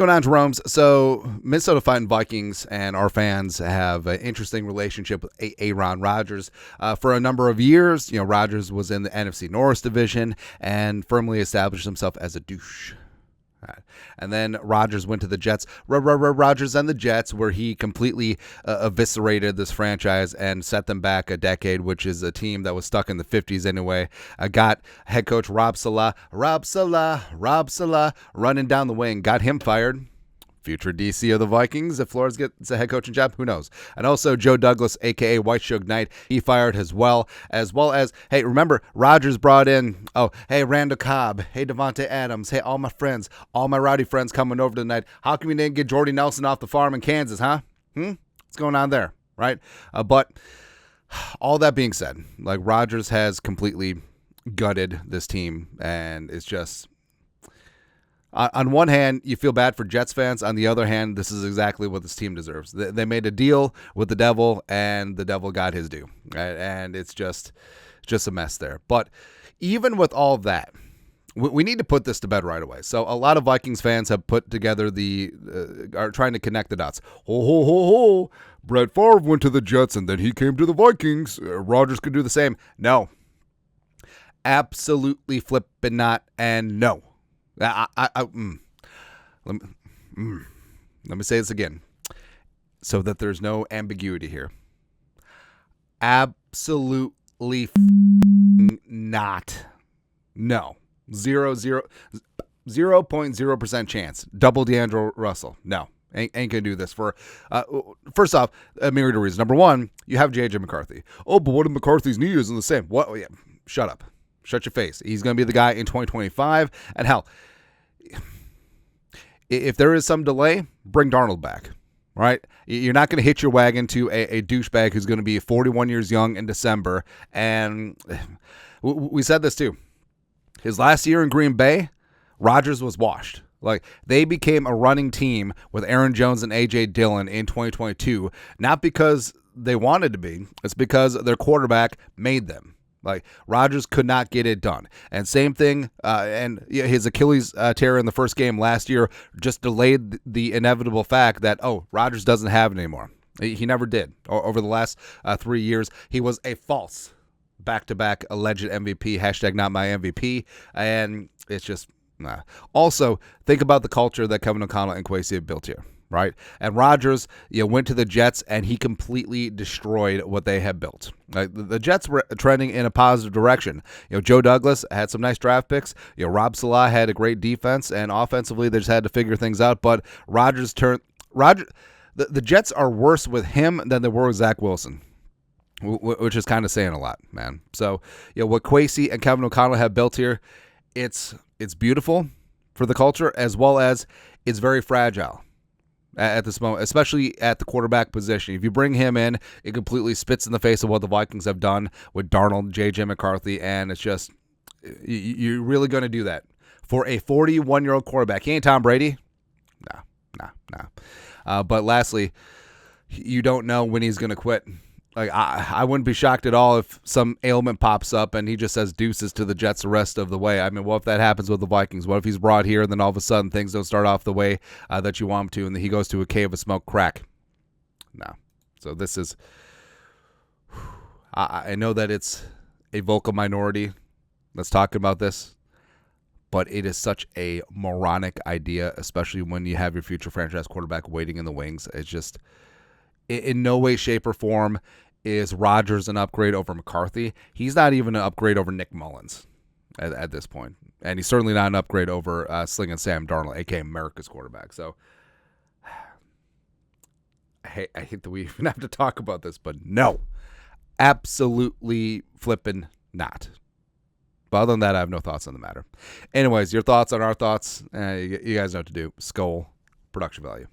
going on, Jerome's? So, Minnesota Fighting Vikings and our fans have an interesting relationship with Aaron Rodgers. For a number of years, Rodgers was in the NFC North division and firmly established himself as a douche. And then Rodgers went to the Jets, Rodgers and the Jets, where he completely eviscerated this franchise and set them back a decade, which is a team that was stuck in the 50s anyway. Got head coach Rob Saleh running down the wing, got him fired. Future DC of the Vikings, if Flores gets a head coaching job, who knows? And also Joe Douglas, a.k.a. White Suge Knight, he fired as well as, hey, remember, Rodgers brought in, Randall Cobb, hey, Devontae Adams, hey, all my friends, all my rowdy friends coming over tonight. How come we didn't get Jordy Nelson off the farm in Kansas, huh? What's going on there, right? But all that being said, Rodgers has completely gutted this team, and it's just... On one hand, you feel bad for Jets fans. On the other hand, this is exactly what this team deserves. They made a deal with the devil, and the devil got his due. Right? And it's just a mess there. But even with all of that, we need to put this to bed right away. So a lot of Vikings fans have put together are trying to connect the dots. Ho. Brett Favre went to the Jets, and then he came to the Vikings. Rodgers could do the same. No. Absolutely flipping not, and no. Let me say this again so that there's no ambiguity here. Absolutely not. No. 0.0% chance. Double D'Angelo Russell. No. Ain't gonna do this for first off, a myriad of reasons. Number one, you have J.J. McCarthy. Oh, but what if McCarthy's knee isn't the same? What? Yeah, shut up. Shut your face. He's going to be the guy in 2025. And hell, if there is some delay, bring Darnold back, right? You're not going to hitch your wagon to a douchebag who's going to be 41 years young in December. And we said this too. His last year in Green Bay, Rodgers was washed. They became a running team with Aaron Jones and A.J. Dillon in 2022, not because they wanted to be. It's because their quarterback made them. Rodgers could not get it done. And same thing, and his Achilles tear in the first game last year just delayed the inevitable fact that, Rodgers doesn't have it anymore. He never did. Over the last 3 years, he was a false back-to-back alleged MVP, hashtag not my MVP, and it's just, nah. Also, think about the culture that Kevin O'Connell and Kwesi have built here. Right? And Rodgers, went to the Jets, and he completely destroyed what they had built. The Jets were trending in a positive direction. Joe Douglas had some nice draft picks. Rob Saleh had a great defense, and offensively they just had to figure things out. But the Jets are worse with him than they were with Zach Wilson, which is kind of saying a lot, man. So, what Kwesi and Kevin O'Connell have built here, it's beautiful for the culture, as well as it's very fragile at this moment, especially at the quarterback position. If you bring him in, it completely spits in the face of what the Vikings have done with Darnold, J.J. McCarthy, and it's just, you're really going to do that for a 41-year-old quarterback. He ain't Tom Brady. Nah. But lastly, you don't know when he's going to quit. I wouldn't be shocked at all if some ailment pops up and he just says deuces to the Jets the rest of the way. I mean, what if that happens with the Vikings? What if he's brought here and then all of a sudden things don't start off the way that you want him to, and then he goes to a cave of smoke crack? No. So this is... I know that it's a vocal minority that's talking about this, but it is such a moronic idea, especially when you have your future franchise quarterback waiting in the wings. It's just... In no way, shape, or form is Rodgers an upgrade over McCarthy. He's not even an upgrade over Nick Mullins at this point. And he's certainly not an upgrade over Slinging Sam Darnold, a.k.a. America's quarterback. So I hate that we even have to talk about this, but no. Absolutely flipping not. But other than that, I have no thoughts on the matter. Anyways, your thoughts on our thoughts. You guys know what to do. Skull, production value.